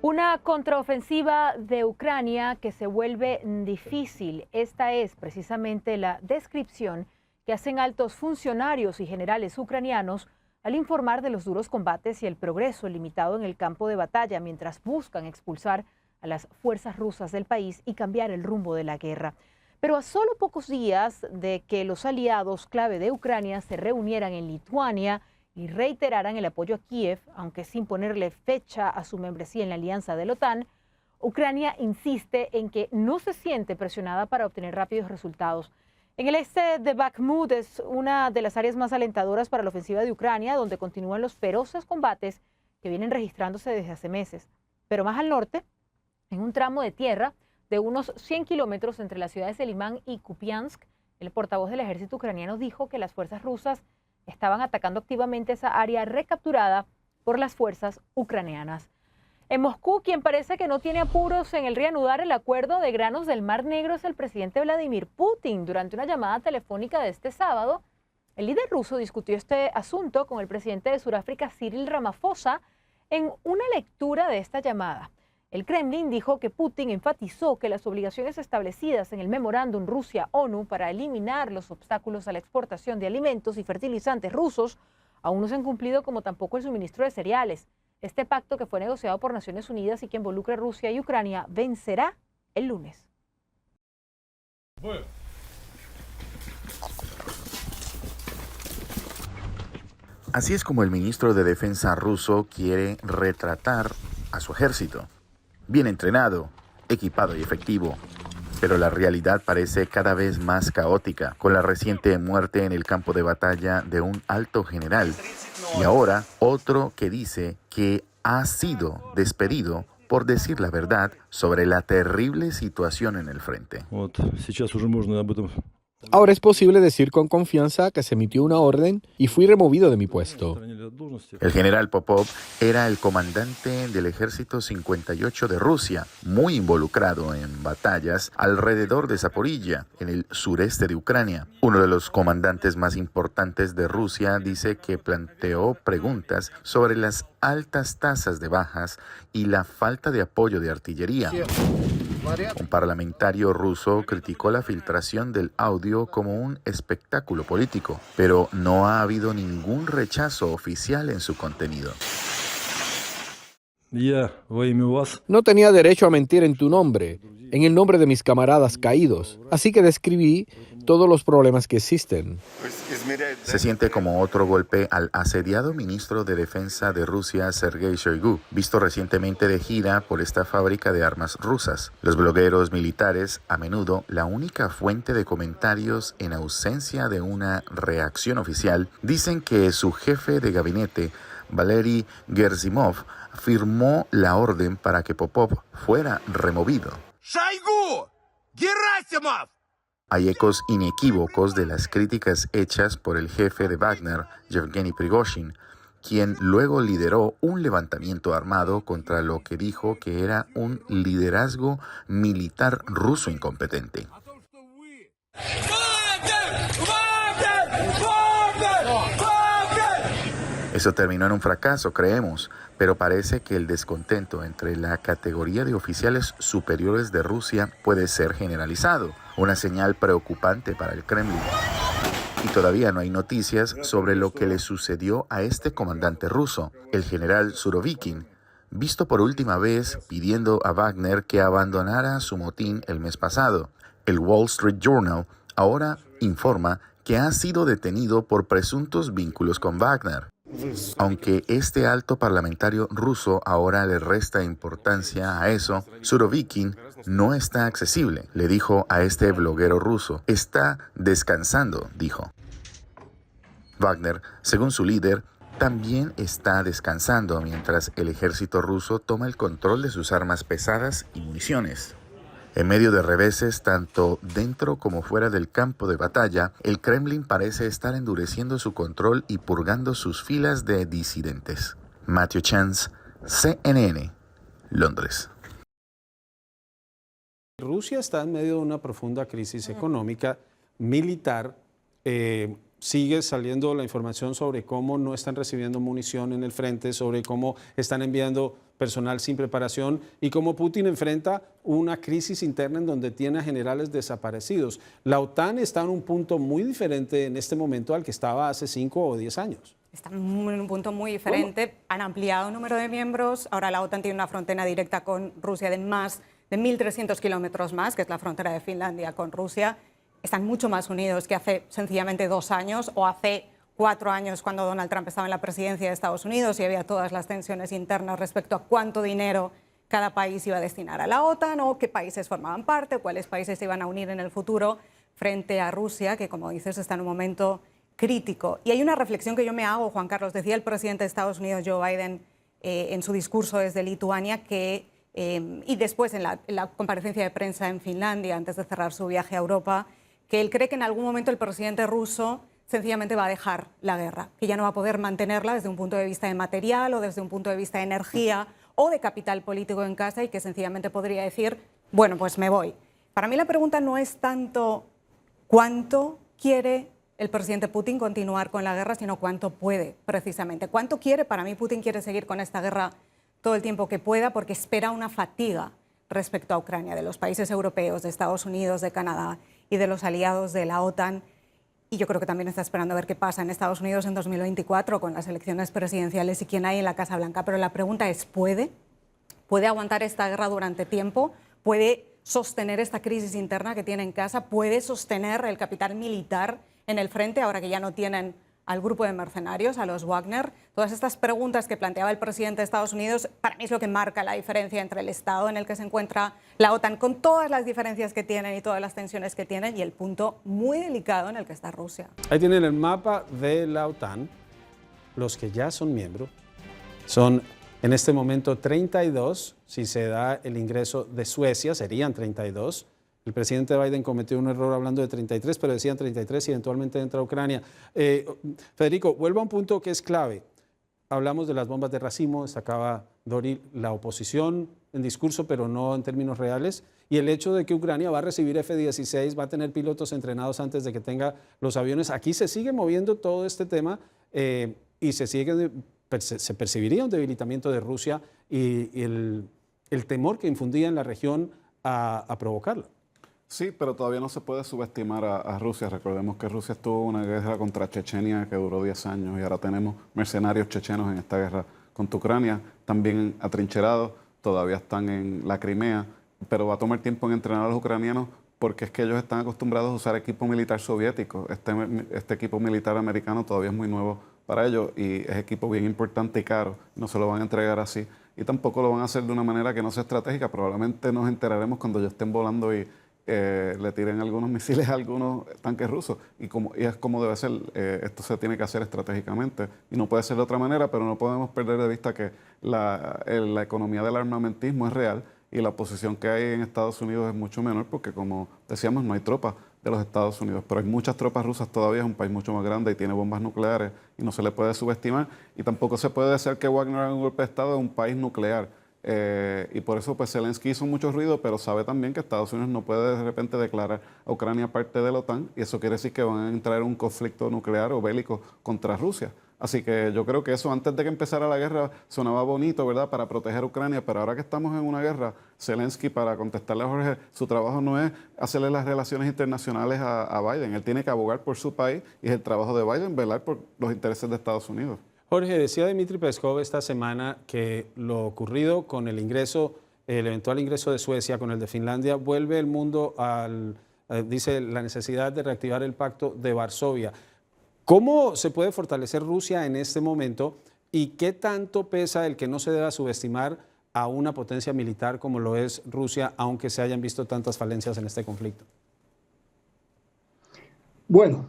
Una contraofensiva de Ucrania que se vuelve difícil. Esta es precisamente la descripción que hacen altos funcionarios y generales ucranianos al informar de los duros combates y el progreso limitado en el campo de batalla mientras buscan expulsar a las fuerzas rusas del país y cambiar el rumbo de la guerra. Pero a solo pocos días de que los aliados clave de Ucrania se reunieran en Lituania y reiteraran el apoyo a Kiev, aunque sin ponerle fecha a su membresía en la alianza de la OTAN, Ucrania insiste en que no se siente presionada para obtener rápidos resultados. En el este de Bakhmut es una de las áreas más alentadoras para la ofensiva de Ucrania, donde continúan los feroces combates que vienen registrándose desde hace meses. Pero más al norte, en un tramo de tierra de unos 100 kilómetros entre las ciudades de Limán y Kupiansk, el portavoz del ejército ucraniano dijo que las fuerzas rusas estaban atacando activamente esa área recapturada por las fuerzas ucranianas. En Moscú, quien parece que no tiene apuros en el reanudar el acuerdo de granos del Mar Negro es el presidente Vladimir Putin. Durante una llamada telefónica de este sábado, el líder ruso discutió este asunto con el presidente de Sudáfrica, Cyril Ramaphosa, en una lectura de esta llamada. El Kremlin dijo que Putin enfatizó que las obligaciones establecidas en el memorándum Rusia-ONU para eliminar los obstáculos a la exportación de alimentos y fertilizantes rusos aún no se han cumplido, como tampoco el suministro de cereales. Este pacto, que fue negociado por Naciones Unidas y que involucra a Rusia y Ucrania, vencerá el lunes. Así es como el ministro de Defensa ruso quiere retratar a su ejército. Bien entrenado, equipado y efectivo. Pero la realidad parece cada vez más caótica, con la reciente muerte en el campo de batalla de un alto general. Y ahora otro que dice que ha sido despedido por decir la verdad sobre la terrible situación en el frente. Ahora es posible decir con confianza que se emitió una orden y fui removido de mi puesto. El general Popov era el comandante del ejército 58 de Rusia, muy involucrado en batallas alrededor de Zaporilla, en el sureste de Ucrania. Uno de los comandantes más importantes de Rusia dice que planteó preguntas sobre las altas tasas de bajas y la falta de apoyo de artillería. Un parlamentario ruso criticó la filtración del audio como un espectáculo político, pero no ha habido ningún rechazo oficial en su contenido. No tenía derecho a mentir en tu nombre, en el nombre de mis camaradas caídos, así que describí todos los problemas que existen. Se siente como otro golpe al asediado ministro de Defensa de Rusia, Sergei Shoigu, visto recientemente de gira por esta fábrica de armas rusas. Los blogueros militares, a menudo la única fuente de comentarios en ausencia de una reacción oficial, dicen que su jefe de gabinete, Valery Gersimov, firmó la orden para que Popov fuera removido. ¡Shoigu! ¡Gerasimov! Hay ecos inequívocos de las críticas hechas por el jefe de Wagner, Yevgeny Prigozhin, quien luego lideró un levantamiento armado contra lo que dijo que era un liderazgo militar ruso incompetente. Eso terminó en un fracaso, creemos, pero parece que el descontento entre la categoría de oficiales superiores de Rusia puede ser generalizado, una señal preocupante para el Kremlin. Y todavía no hay noticias sobre lo que le sucedió a este comandante ruso, el general Surovikin, visto por última vez pidiendo a Wagner que abandonara su motín el mes pasado. El Wall Street Journal ahora informa que ha sido detenido por presuntos vínculos con Wagner. Aunque este alto parlamentario ruso ahora le resta importancia a eso, Surovikin no está accesible, le dijo a este bloguero ruso. Está descansando, dijo. Wagner, según su líder, también está descansando mientras el ejército ruso toma el control de sus armas pesadas y municiones. En medio de reveses, tanto dentro como fuera del campo de batalla, el Kremlin parece estar endureciendo su control y purgando sus filas de disidentes. Matthew Chance, CNN, Londres. Rusia está en medio de una profunda crisis económica, militar, sigue saliendo la información sobre cómo no están recibiendo munición en el frente, sobre cómo están enviando personal sin preparación y cómo Putin enfrenta una crisis interna en donde tiene a generales desaparecidos. La OTAN está en un punto muy diferente en este momento al que estaba hace 5 o 10 años. Están en un punto muy diferente. Han ampliado el número de miembros. Ahora la OTAN tiene una frontera directa con Rusia de más de 1.300 kilómetros más, que es la frontera de Finlandia con Rusia. Están mucho más unidos que hace sencillamente 2 años o hace 4 años cuando Donald Trump estaba en la presidencia de Estados Unidos y había todas las tensiones internas respecto a cuánto dinero cada país iba a destinar a la OTAN o qué países formaban parte, cuáles países se iban a unir en el futuro frente a Rusia, que como dices está en un momento crítico. Y hay una reflexión que yo me hago, Juan Carlos, decía el presidente de Estados Unidos, Joe Biden, en su discurso desde Lituania, que, y después en la comparecencia de prensa en Finlandia, antes de cerrar su viaje a Europa, que él cree que en algún momento el presidente ruso sencillamente va a dejar la guerra, que ya no va a poder mantenerla desde un punto de vista de material o desde un punto de vista de energía o de capital político en casa y que sencillamente podría decir, bueno, pues me voy. Para mí la pregunta no es tanto cuánto quiere el presidente Putin continuar con la guerra, sino cuánto puede, precisamente. ¿Cuánto quiere? Para mí Putin quiere seguir con esta guerra todo el tiempo que pueda porque espera una fatiga respecto a Ucrania, de los países europeos, de Estados Unidos, de Canadá y de los aliados de la OTAN. Y yo creo que también está esperando a ver qué pasa en Estados Unidos en 2024 con las elecciones presidenciales y quién hay en la Casa Blanca. Pero la pregunta es, ¿puede aguantar esta guerra durante tiempo? ¿Puede sostener esta crisis interna que tiene en casa? ¿Puede sostener el capital militar en el frente ahora que ya no tienen al grupo de mercenarios, a los Wagner? Todas estas preguntas que planteaba el presidente de Estados Unidos, para mí es lo que marca la diferencia entre el estado en el que se encuentra la OTAN, con todas las diferencias que tienen y todas las tensiones que tienen, y el punto muy delicado en el que está Rusia. Ahí tienen el mapa de la OTAN. Los que ya son miembros son en este momento 32. Si se da el ingreso de Suecia, serían 32. El presidente Biden cometió un error hablando de 33, pero decían 33 y eventualmente entra Ucrania. Federico, vuelvo a un punto que es clave. Hablamos de las bombas de racimo, destacaba Dori, la oposición en discurso, pero no en términos reales, y el hecho de que Ucrania va a recibir F-16, va a tener pilotos entrenados antes de que tenga los aviones. Aquí se sigue moviendo todo este tema y se percibiría un debilitamiento de Rusia y el temor que infundía en la región a provocarla. Sí, pero todavía no se puede subestimar a Rusia. Recordemos que Rusia estuvo en una guerra contra Chechenia que duró 10 años y ahora tenemos mercenarios chechenos en esta guerra contra Ucrania, también atrincherados, todavía están en la Crimea, pero va a tomar tiempo en entrenar a los ucranianos porque es que ellos están acostumbrados a usar equipo militar soviético. Este equipo militar americano todavía es muy nuevo para ellos y es equipo bien importante y caro. No se lo van a entregar así y tampoco lo van a hacer de una manera que no sea estratégica. Probablemente nos enteraremos cuando ya estén volando y le tiren algunos misiles a algunos tanques rusos y es como debe ser. Esto se tiene que hacer estratégicamente y no puede ser de otra manera, pero no podemos perder de vista que la economía del armamentismo es real y la posición que hay en Estados Unidos es mucho menor porque, como decíamos, no hay tropas de los Estados Unidos, pero hay muchas tropas rusas todavía, es un país mucho más grande y tiene bombas nucleares y no se le puede subestimar y tampoco se puede decir que Wagner haga un golpe de Estado en un país nuclear. Y por eso pues Zelensky hizo mucho ruido, pero sabe también que Estados Unidos no puede de repente declarar a Ucrania parte de la OTAN y eso quiere decir que van a entrar en un conflicto nuclear o bélico contra Rusia. Así que yo creo que eso antes de que empezara la guerra sonaba bonito, ¿verdad?, para proteger a Ucrania, pero ahora que estamos en una guerra, Zelensky, para contestarle a Jorge, su trabajo no es hacerle las relaciones internacionales a Biden, él tiene que abogar por su país y es el trabajo de Biden velar por los intereses de Estados Unidos. Jorge, decía Dmitry Peskov esta semana que lo ocurrido con el eventual ingreso de Suecia, con el de Finlandia, vuelve el mundo dice, la necesidad de reactivar el Pacto de Varsovia. ¿Cómo se puede fortalecer Rusia en este momento y qué tanto pesa el que no se deba subestimar a una potencia militar como lo es Rusia, aunque se hayan visto tantas falencias en este conflicto? Bueno,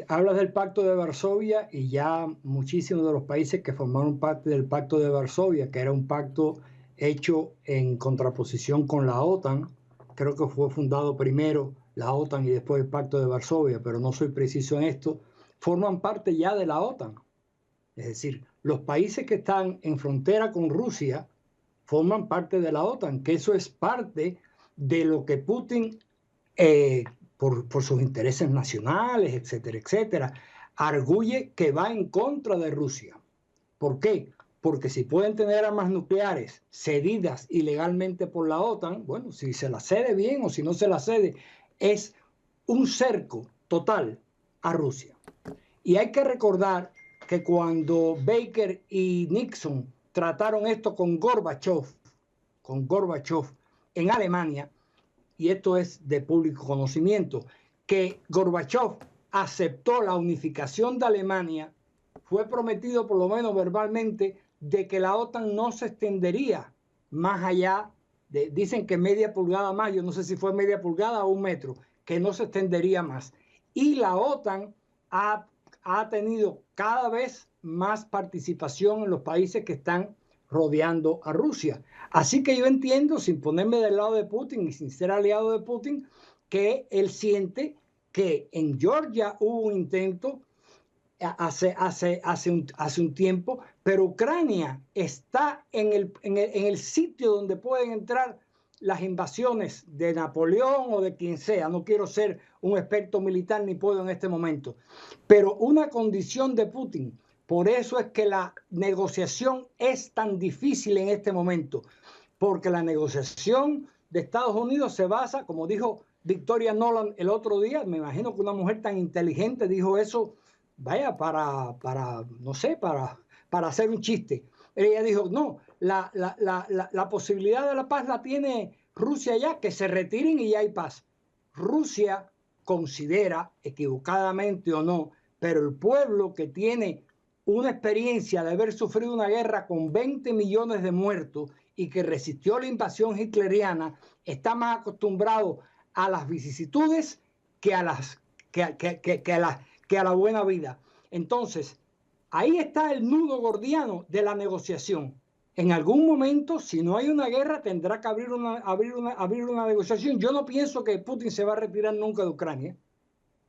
hablas del Pacto de Varsovia y ya muchísimos de los países que formaron parte del Pacto de Varsovia, que era un pacto hecho en contraposición con la OTAN, creo que fue fundado primero la OTAN y después el Pacto de Varsovia, pero no soy preciso en esto, forman parte ya de la OTAN. Es decir, los países que están en frontera con Rusia forman parte de la OTAN, que eso es parte de lo que Putin por sus intereses nacionales, etcétera, etcétera. Arguye que va en contra de Rusia. ¿Por qué? Porque si pueden tener armas nucleares cedidas ilegalmente por la OTAN, bueno, si se las cede bien o si no se las cede, es un cerco total a Rusia. Y hay que recordar que cuando Baker y Nixon trataron esto con Gorbachev en Alemania, y esto es de público conocimiento, que Gorbachev aceptó la unificación de Alemania, fue prometido por lo menos verbalmente de que la OTAN no se extendería más allá de, dicen que media pulgada más, yo no sé si fue media pulgada o 1 metro, que no se extendería más. Y la OTAN ha tenido cada vez más participación en los países que están rodeando a Rusia. Así que yo entiendo, sin ponerme del lado de Putin y sin ser aliado de Putin, que él siente que en Georgia hubo un intento hace un tiempo, pero Ucrania está en el sitio donde pueden entrar las invasiones de Napoleón o de quien sea. No quiero ser un experto militar ni puedo en este momento, pero una condición de Putin. Por eso es que la negociación es tan difícil en este momento, porque la negociación de Estados Unidos se basa, como dijo Victoria Nuland el otro día, me imagino que una mujer tan inteligente dijo eso, vaya, no sé, para hacer un chiste. Ella dijo, no, la posibilidad de la paz la tiene Rusia ya, que se retiren y ya hay paz. Rusia considera, equivocadamente o no, pero el pueblo que tiene una experiencia de haber sufrido una guerra con 20 millones de muertos y que resistió la invasión hitleriana, está más acostumbrado a las vicisitudes que a la buena vida. Entonces, ahí está el nudo gordiano de la negociación. En algún momento, si no hay una guerra, tendrá que abrir una negociación. Yo no pienso que Putin se va a retirar nunca de Ucrania,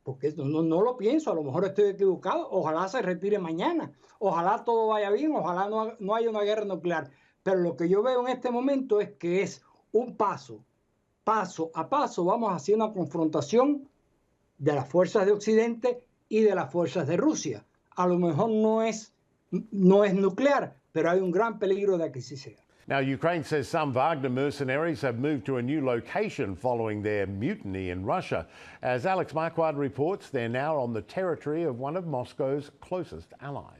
porque no lo pienso, a lo mejor estoy equivocado. Ojalá se retire mañana, ojalá todo vaya bien, ojalá no haya una guerra nuclear. Pero lo que yo veo en este momento es que es un paso a paso, vamos hacia una confrontación de las fuerzas de Occidente y de las fuerzas de Rusia. A lo mejor no es nuclear, pero hay un gran peligro de que sí sea. Now, Ukraine says some Wagner mercenaries have moved to a new location following their mutiny in Russia. As Alex Marquardt reports, they're now on the territory of one of Moscow's closest allies.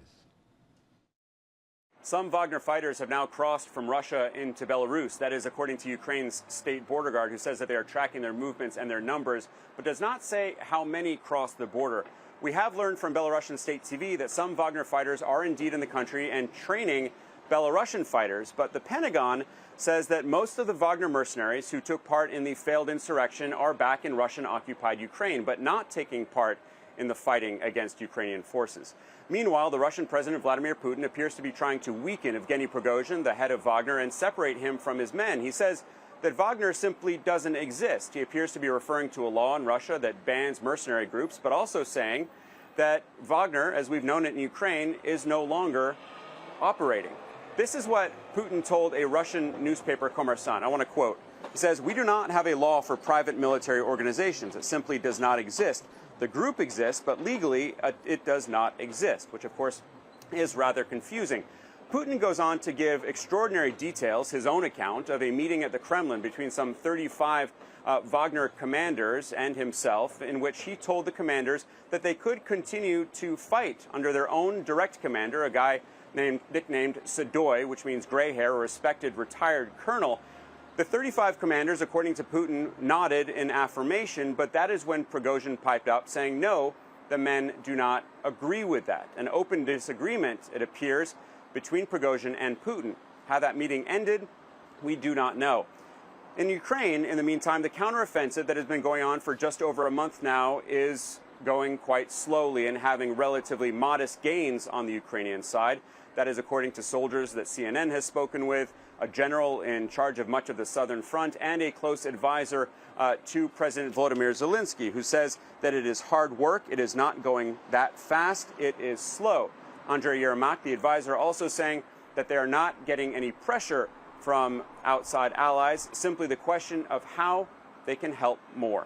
Some Wagner fighters have now crossed from Russia into Belarus. That is according to Ukraine's state border guard, who says that they are tracking their movements and their numbers, but does not say how many crossed the border. We have learned from Belarusian state TV that some Wagner fighters are indeed in the country and training Belarusian fighters, but the Pentagon says that most of the Wagner mercenaries who took part in the failed insurrection are back in Russian-occupied Ukraine, but not taking part in the fighting against Ukrainian forces. Meanwhile, the Russian President Vladimir Putin appears to be trying to weaken Evgeny Prigozhin, the head of Wagner, and separate him from his men. He says that Wagner simply doesn't exist. He appears to be referring to a law in Russia that bans mercenary groups, but also saying that Wagner, as we've known it in Ukraine, is no longer operating. This is what Putin told a Russian newspaper, Kommersant. I want to quote. He says, "We do not have a law for private military organizations. It simply does not exist. The group exists, but legally it does not exist," which, of course, is rather confusing. Putin goes on to give extraordinary details, his own account of a meeting at the Kremlin between some 35 Wagner commanders and himself, in which he told the commanders that they could continue to fight under their own direct commander, a guy nicknamed Sadoy, which means gray hair, a respected retired colonel. The 35 commanders, according to Putin, nodded in affirmation, but that is when Prigozhin piped up, saying, no, the men do not agree with that. An open disagreement, it appears, between Prigozhin and Putin. How that meeting ended, we do not know. In Ukraine, in the meantime, the counteroffensive that has been going on for just over a month now is going quite slowly and having relatively modest gains on the Ukrainian side. That is according to soldiers that CNN has spoken with, a general in charge of much of the southern front, and a close advisor to President Volodymyr Zelensky, who says that it is hard work, it is not going that fast, it is slow. Andrei Yermak, the advisor, also saying that they are not getting any pressure from outside allies, simply the question of how they can help more.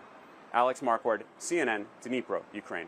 Alex Marquardt, CNN, Dnipro, Ukraine.